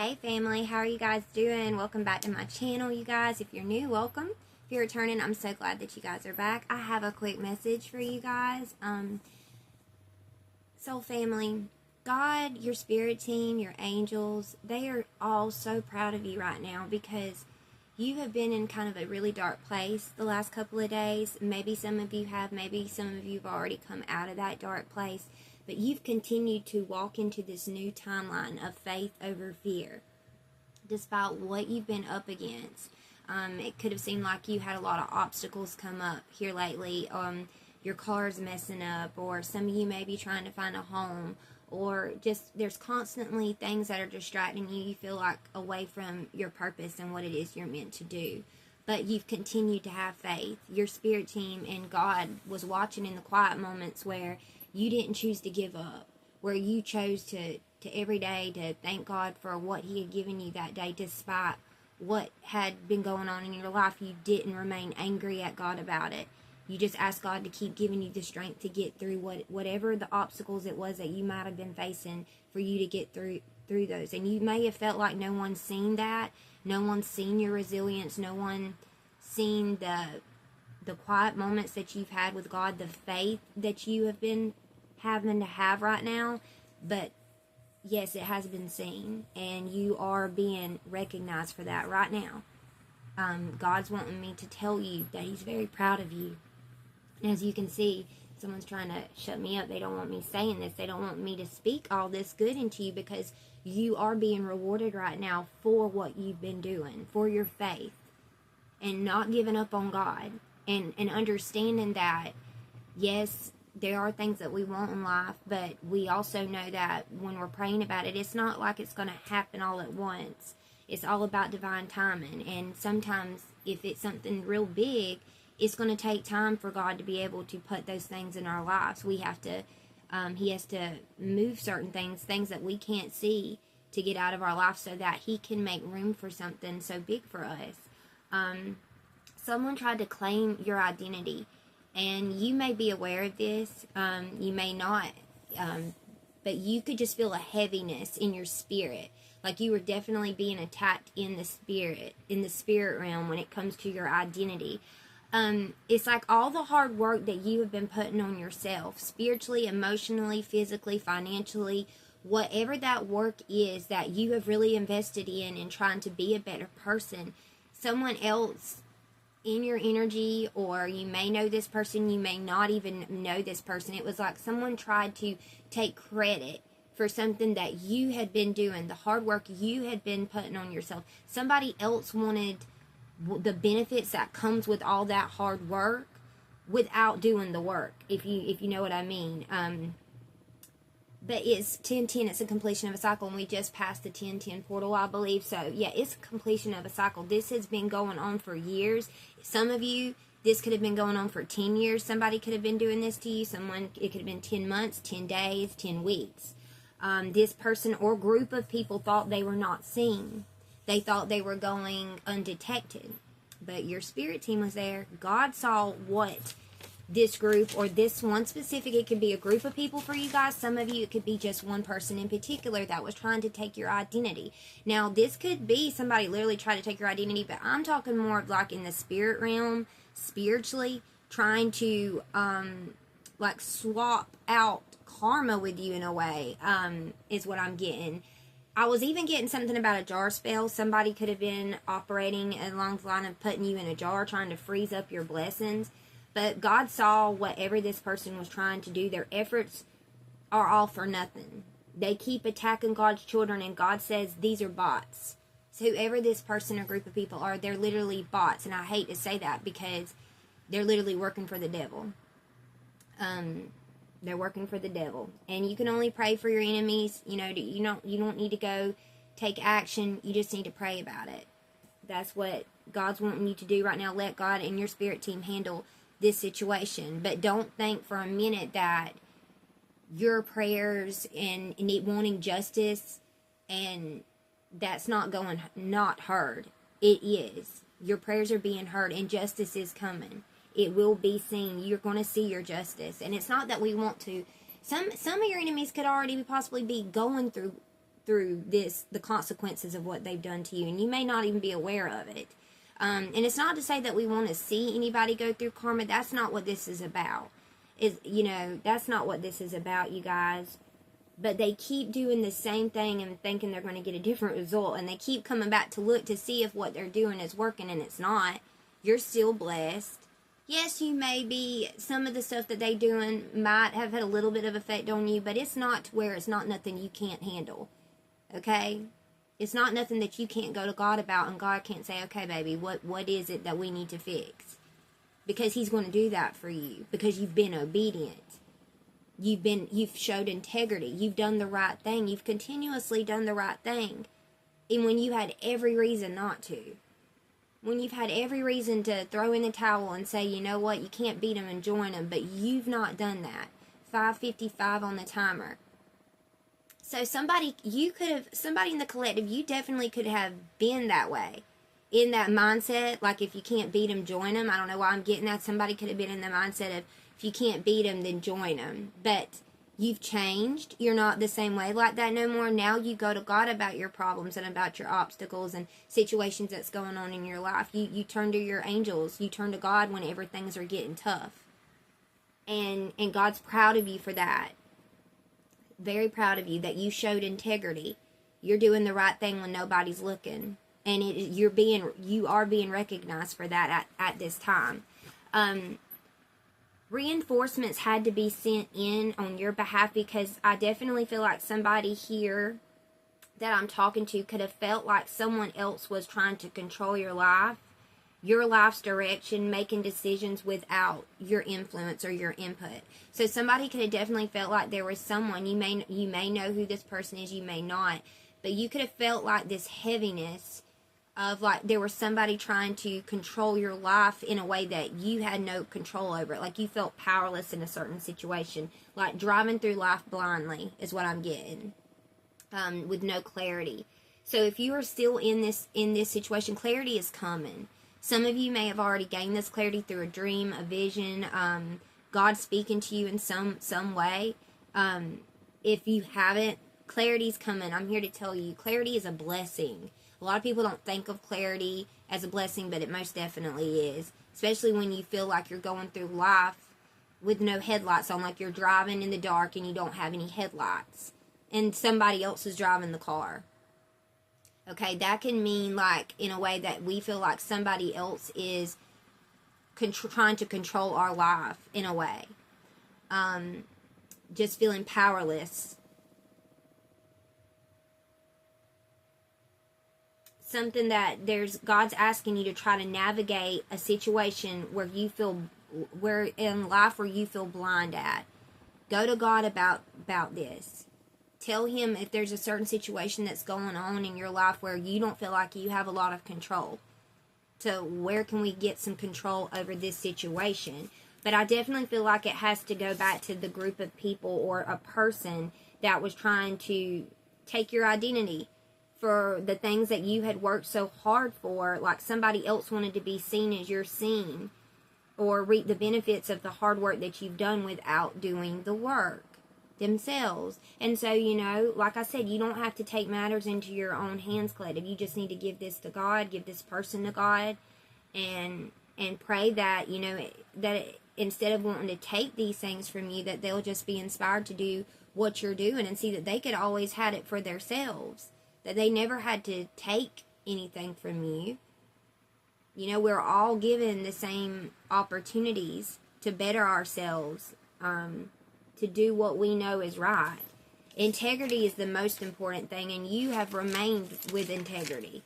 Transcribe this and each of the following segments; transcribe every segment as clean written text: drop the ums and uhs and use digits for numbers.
Hey family, how are you guys doing? Welcome back to my channel, you guys. If you're new, welcome. If you're returning, I'm so glad that you guys are back. I have a quick message for you guys. Soul family, God, your spirit team, your angels, they are all so proud of you right now because you have been in kind of a really dark place the last couple of days. Maybe some of you have, maybe some of you have already come out of that dark place. But you've continued to walk into this new timeline of faith over fear, despite what you've been up against. It could have seemed like you had a lot of obstacles come up here lately. Your car's messing up, or some of you may be trying to find a home, or just there's constantly things that are distracting you. You feel like away from your purpose and what it is you're meant to do. But you've continued to have faith. Your spirit team and God was watching in the quiet moments where you didn't choose to give up, where you chose to every day to thank God for what He had given you that day, despite what had been going on in your life. You didn't remain angry at God about it. You just asked God to keep giving you the strength to get through whatever the obstacles it was that you might have been facing, for you to get through those. And you may have felt like no one's seen that, no one's seen your resilience, no one seen the quiet moments that you've had with God, the faith that you have been having to have right now. But yes, it has been seen, and you are being recognized for that right now. God's wanting me to tell you that He's very proud of you. And as you can see, someone's trying to shut me up. They don't want me saying this. They don't want me to speak all this good into you, because you are being rewarded right now for what you've been doing, for your faith, and not giving up on God, and understanding that, yes, there are things that we want in life, but we also know that when we're praying about it, it's not like it's going to happen all at once. It's all about divine timing. And sometimes if it's something real big, it's going to take time for God to be able to put those things in our lives. We have to, He has to move certain things that we can't see, to get out of our life so that He can make room for something so big for us. Someone tried to claim your identity. And you may be aware of this, you may not, but you could just feel a heaviness in your spirit. Like you were definitely being attacked in the spirit realm when it comes to your identity. It's like all the hard work that you have been putting on yourself, spiritually, emotionally, physically, financially, whatever that work is that you have really invested in trying to be a better person, someone else in your energy, or you may know this person, you may not even know this person. It was like someone tried to take credit for something that you had been doing, the hard work you had been putting on yourself. Somebody else wanted the benefits that comes with all that hard work without doing the work, if you know what I mean. But it's 10-10, it's a completion of a cycle, and we just passed the 10-10 portal, I believe. So, yeah, it's a completion of a cycle. This has been going on for years. Some of you, this could have been going on for 10 years. Somebody could have been doing this to you. It could have been 10 months, 10 days, 10 weeks. This person or group of people thought they were not seen. They thought they were going undetected. But your spirit team was there. God saw what this group, or this one specific, it could be a group of people for you guys. Some of you, it could be just one person in particular that was trying to take your identity. Now, this could be somebody literally trying to take your identity, but I'm talking more of like in the spirit realm, spiritually, trying to, like swap out karma with you in a way, is what I'm getting. I was even getting something about a jar spell. Somebody could have been operating along the line of putting you in a jar, trying to freeze up your blessings. But God saw whatever this person was trying to do. Their efforts are all for nothing. They keep attacking God's children, and God says these are bots. So whoever this person or group of people are, they're literally bots. And I hate to say that, because they're literally working for the devil. They're working for the devil. And you can only pray for your enemies. You know, you don't need to go take action. You just need to pray about it. That's what God's wanting you to do right now. Let God and your spirit team handle this situation. But don't think for a minute that your prayers and wanting justice, and that's not heard. It is. Your prayers are being heard, and justice is coming. It will be seen. You're going to see your justice. And it's not that we want to. Some of your enemies could already possibly be going through through the consequences of what they've done to you, and you may not even be aware of it. And it's not to say that we want to see anybody go through karma. That's not what this is about. That's not what this is about, you guys. But they keep doing the same thing and thinking they're going to get a different result, and they keep coming back to look to see if what they're doing is working, and it's not. You're still blessed. Yes, you may be, some of the stuff that they doing might have had a little bit of effect on you, but it's not to where it's not nothing you can't handle. Okay? It's not nothing that you can't go to God about, and God can't say, okay, baby, what is it that we need to fix? Because He's going to do that for you, because you've been obedient. You've showed integrity. You've done the right thing. You've continuously done the right thing. And when you had every reason not to. When you've had every reason to throw in the towel and say, you know what, you can't beat them and join them, but you've not done that. 5:55 on the timer. So somebody in the collective, you definitely could have been that way. In that mindset, like if you can't beat them, join them. I don't know why I'm getting that. Somebody could have been in the mindset of, if you can't beat them, then join them. But you've changed. You're not the same way like that no more. Now you go to God about your problems and about your obstacles and situations that's going on in your life. You turn to your angels. You turn to God whenever things are getting tough. And God's proud of you for that. Very proud of you that you showed integrity. You're doing the right thing when nobody's looking. And you are being recognized for that at this time. Reinforcements had to be sent in on your behalf, because I definitely feel like somebody here that I'm talking to could have felt like someone else was trying to control your life's direction, making decisions without your influence or your input. So somebody could have definitely felt like there was someone, you may know who this person is, you may not, but you could have felt like this heaviness of like there was somebody trying to control your life in a way that you had no control over it. Like you felt powerless in a certain situation. Like driving through life blindly is what I'm getting. With no clarity. So if you are still in this situation, clarity is coming. Some of you may have already gained this clarity through a dream, a vision, God speaking to you in some way. If you haven't, clarity's coming. I'm here to tell you, clarity is a blessing. A lot of people don't think of clarity as a blessing, but it most definitely is. Especially when you feel like you're going through life with no headlights on, like you're driving in the dark and you don't have any headlights. And somebody else is driving the car. Okay, that can mean like in a way that we feel like somebody else is trying to control our life in a way. Just feeling powerless. Something that God's asking you to try to navigate a situation where you feel blind at. Go to God about this. Tell Him if there's a certain situation that's going on in your life where you don't feel like you have a lot of control. So where can we get some control over this situation? But I definitely feel like it has to go back to the group of people or a person that was trying to take your identity for the things that you had worked so hard for. Like somebody else wanted to be seen as you're seen, or reap the benefits of the hard work that you've done without doing the work themselves. And so, like I said, you don't have to take matters into your own hands, collective. You just need to give this to God, give this person to God, and pray that, that instead of wanting to take these things from you, that they'll just be inspired to do what you're doing and see that they could always had it for themselves, that they never had to take anything from you. We're all given the same opportunities to better ourselves, to do what we know is right. Integrity is the most important thing, and you have remained with integrity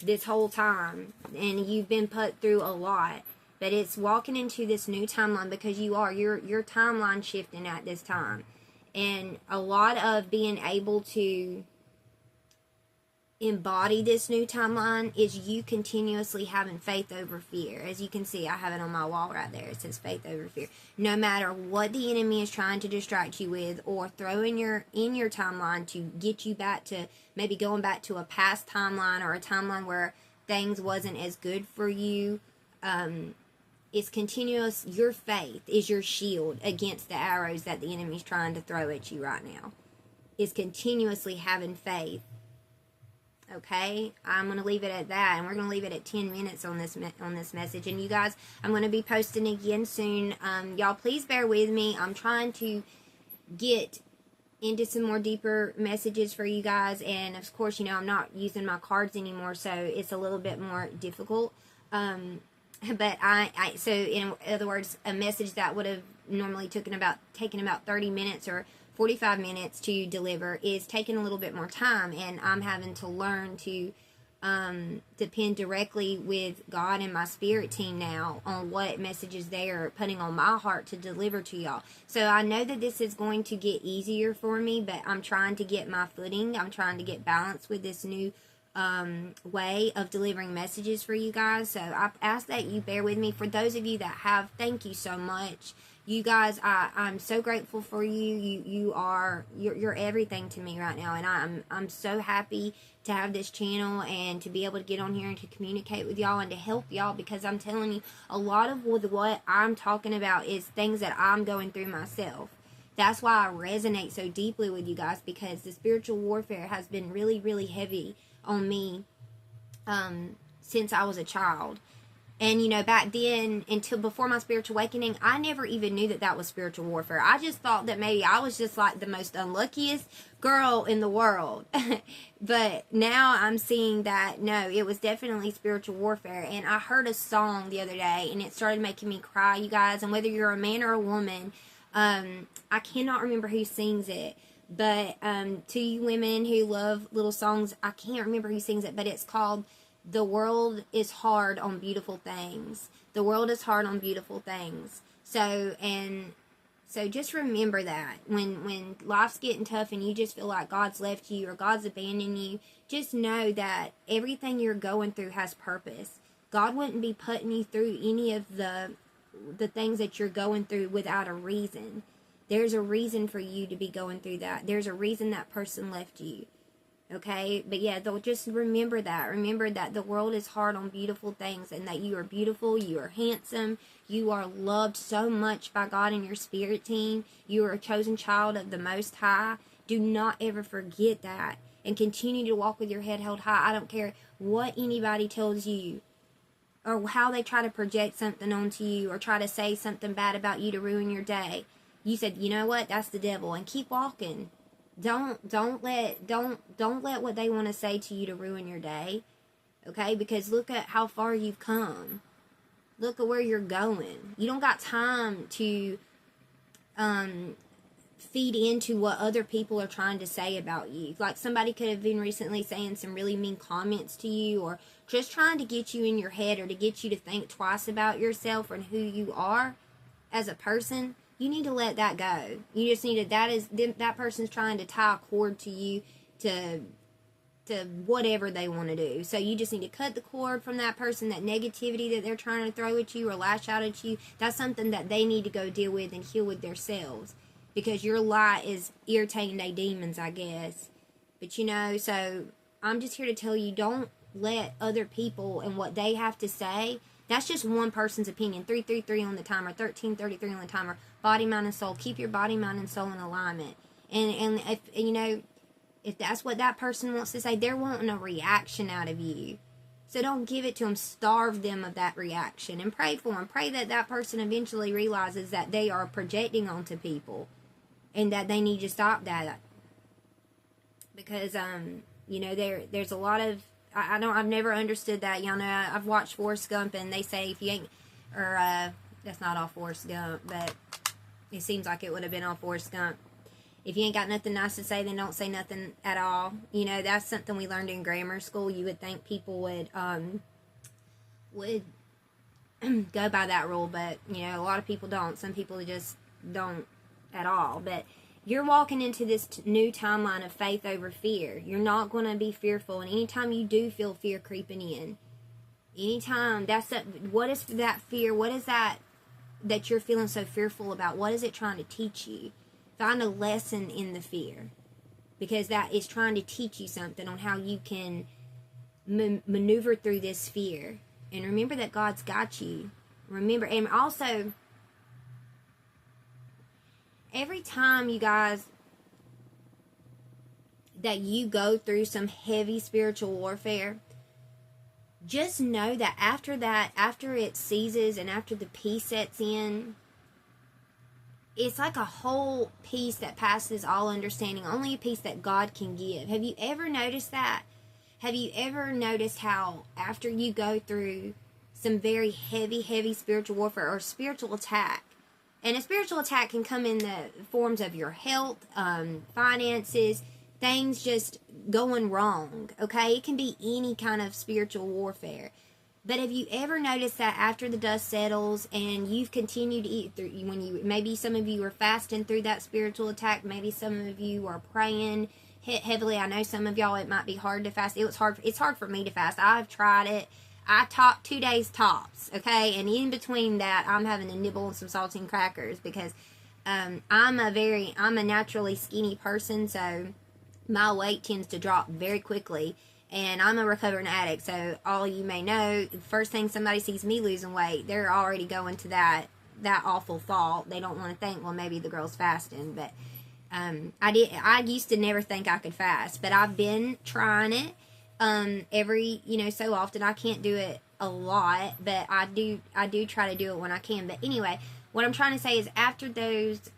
this whole time, and you've been put through a lot. But it's walking into this new timeline, because your timeline shifting at this time, and a lot of being able to embody this new timeline is you continuously having faith over fear. As you can see, I have it on my wall right there. It says faith over fear. No matter what the enemy is trying to distract you with, or throw in your timeline to get you back to maybe going back to a past timeline, or a timeline where things wasn't as good for you, it's continuous. Your faith is your shield against the arrows that the enemy's trying to throw at you right now. is continuously having faith. Okay, I'm going to leave it at that, and we're going to leave it at 10 minutes on this message. And you guys, I'm going to be posting again soon. Y'all, please bear with me. I'm trying to get into some more deeper messages for you guys, and of course, you know, I'm not using my cards anymore, so it's a little bit more difficult. But so in other words, a message that would have normally taken about 30 minutes or 45 minutes to deliver is taking a little bit more time, and I'm having to learn to depend directly with God and my spirit team now on what messages they are putting on my heart to deliver to y'all. So I know that this is going to get easier for me, but I'm trying to get my footing. I'm trying to get balance with this new way of delivering messages for you guys. So I ask that you bear with me. For those of you that have, thank you so much. You guys, I'm so grateful for you. You're everything to me right now, and I'm so happy to have this channel and to be able to get on here and to communicate with y'all and to help y'all, because I'm telling you, a lot of what I'm talking about is things that I'm going through myself. That's why I resonate so deeply with you guys, because the spiritual warfare has been really, really heavy on me since I was a child. And, you know, back then, until before my spiritual awakening, I never even knew that that was spiritual warfare. I just thought that maybe I was just like the most unluckiest girl in the world. But now I'm seeing that, no, it was definitely spiritual warfare. And I heard a song the other day, and it started making me cry, you guys. And whether you're a man or a woman, I cannot remember who sings it. But to you women who love little songs, I can't remember who sings it, but it's called "The World is Hard on Beautiful Things." The world is hard on beautiful things. So just remember that when life's getting tough and you just feel like God's left you or God's abandoned you, just know that everything you're going through has purpose. God wouldn't be putting you through any of the things that you're going through without a reason. There's a reason for you to be going through that. There's a reason that person left you. Okay? But yeah, they'll just remember that. Remember that the world is hard on beautiful things, and that you are beautiful, you are handsome, you are loved so much by God and your spirit team. You are a chosen child of the Most High. Do not ever forget that. And continue to walk with your head held high. I don't care what anybody tells you, or how they try to project something onto you, or try to say something bad about you to ruin your day. You said, you know what, that's the devil, and keep walking. Don't let what they want to say to you to ruin your day. Okay? Because look at how far you've come. Look at where you're going. You don't got time to feed into what other people are trying to say about you. Like, somebody could have been recently saying some really mean comments to you, or just trying to get you in your head, or to get you to think twice about yourself and who you are as a person. You need to let that go. You just need to, that person's trying to tie a cord to you to whatever they want to do. So you just need to cut the cord from that person, that negativity that they're trying to throw at you or lash out at you. That's something that they need to go deal with and heal with themselves. Because your light is irritating their demons, I guess. But you know, so I'm just here to tell you, don't let other people and what they have to say. That's just one person's opinion. 333 on the timer, 1333 on the timer. Body, mind, and soul. Keep your body, mind, and soul in alignment. And if, you know, if that's what that person wants to say, they're wanting a reaction out of you. So don't give it to them. Starve them of that reaction. And pray for them. Pray that that person eventually realizes that they are projecting onto people. And that they need to stop that. Because, you know, there's a lot of... I've never understood that. Y'all know, I've watched Forrest Gump, and they say if you ain't... Or, that's not all Forrest Gump, but... It seems like it would have been on Forrest Gump. If you ain't got nothing nice to say, then don't say nothing at all. You know, that's something we learned in grammar school. You would think people would go by that rule, but, you know, a lot of people don't. Some people just don't at all. But you're walking into this new timeline of faith over fear. You're not going to be fearful. And anytime you do feel fear creeping in, anytime, what is that fear? What is that you're feeling so fearful about? What is it trying to teach you? Find a lesson in the fear, because that is trying to teach you something on how you can maneuver through this fear. And remember that God's got you. Remember, and also, every time, you guys, that you go through some heavy spiritual warfare, just know that, after it ceases and after the peace sets in, it's like a whole peace that passes all understanding, only a peace that God can give. Have you ever noticed that? Have you ever noticed how after you go through some very heavy spiritual warfare or spiritual attack, and a spiritual attack can come in the forms of your health, finances, things just going wrong, okay? It can be any kind of spiritual warfare. But have you ever noticed that after the dust settles and you've continued to eat through, maybe some of you are fasting through that spiritual attack, maybe some of you are praying heavily. I know some of y'all, it might be hard to fast. It's hard for me to fast. I've tried it. I talk 2 days tops, okay? And in between that, I'm having to nibble on some saltine crackers because I'm a naturally skinny person, so my weight tends to drop very quickly. And I'm a recovering addict, so all you may know, first thing somebody sees me losing weight, they're already going to that awful thought. They don't want to think, well, maybe the girl's fasting. But I used to never think I could fast, but I've been trying it every so often. I can't do it a lot, but I do try to do it when I can. But anyway, what I'm trying to say is, after those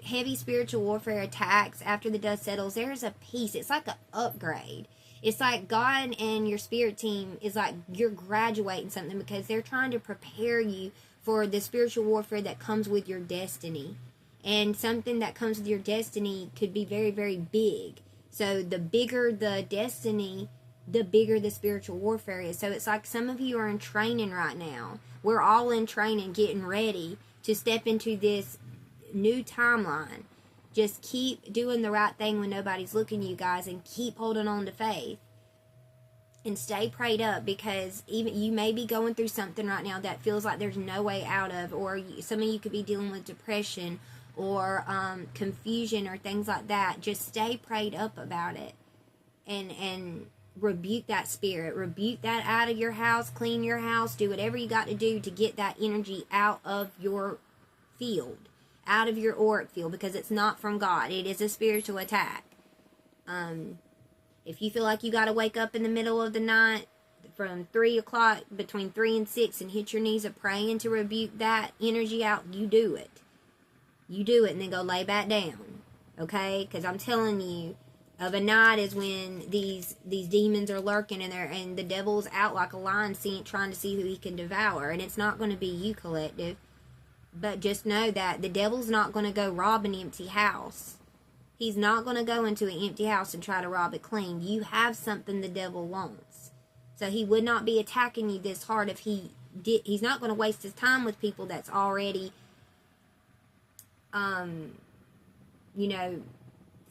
heavy spiritual warfare attacks, after the dust settles, there's a peace. It's like an upgrade. It's like God and your spirit team is like you're graduating something, because they're trying to prepare you for the spiritual warfare that comes with your destiny. And something that comes with your destiny could be very, very big. So the bigger the destiny, the bigger the spiritual warfare is. So it's like some of you are in training right now. We're all in training, getting ready to step into this new timeline. Just keep doing the right thing when nobody's looking, you guys, and keep holding on to faith. And stay prayed up, because even you may be going through something right now that feels like there's no way out of, or some of you could be dealing with depression or confusion or things like that. Just stay prayed up about it, and rebuke that spirit. Rebuke that out of your house. Clean your house. Do whatever you got to do to get that energy out of your field, out of your auric field, because it's not from God. It is a spiritual attack. If you feel like you got to wake up in the middle of the night from 3 o'clock, between 3 and 6, and hit your knees a praying to rebuke that energy out, you do it. You do it, and then go lay back down, okay? Because I'm telling you, of a night is when these demons are lurking, and the devil's out like a lion, trying to see who he can devour. And it's not going to be you, collective. But just know that the devil's not going to go rob an empty house. He's not going to go into an empty house and try to rob it clean. You have something the devil wants. So he would not be attacking you this hard if he did. He's not going to waste his time with people that's already,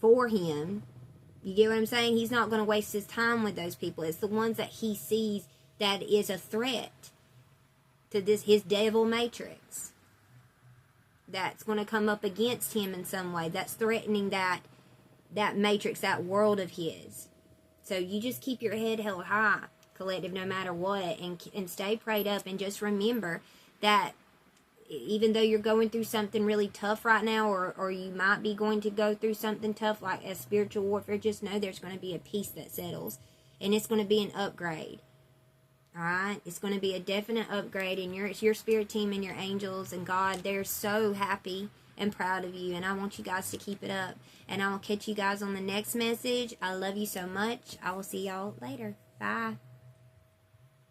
for him. You get what I'm saying? He's not going to waste his time with those people. It's the ones that he sees that is a threat to his devil matrix, that's going to come up against him in some way, that's threatening that matrix, that world of his. So you just keep your head held high, collective, no matter what, and stay prayed up, and just remember that even though you're going through something really tough right now, or you might be going to go through something tough like a spiritual warfare, just know there's going to be a peace that settles, and it's going to be an upgrade. Alright, it's going to be a definite upgrade, and your spirit team and your angels and God, they're so happy and proud of you, and I want you guys to keep it up. And I will catch you guys on the next message. I love you so much. I will see y'all later. Bye.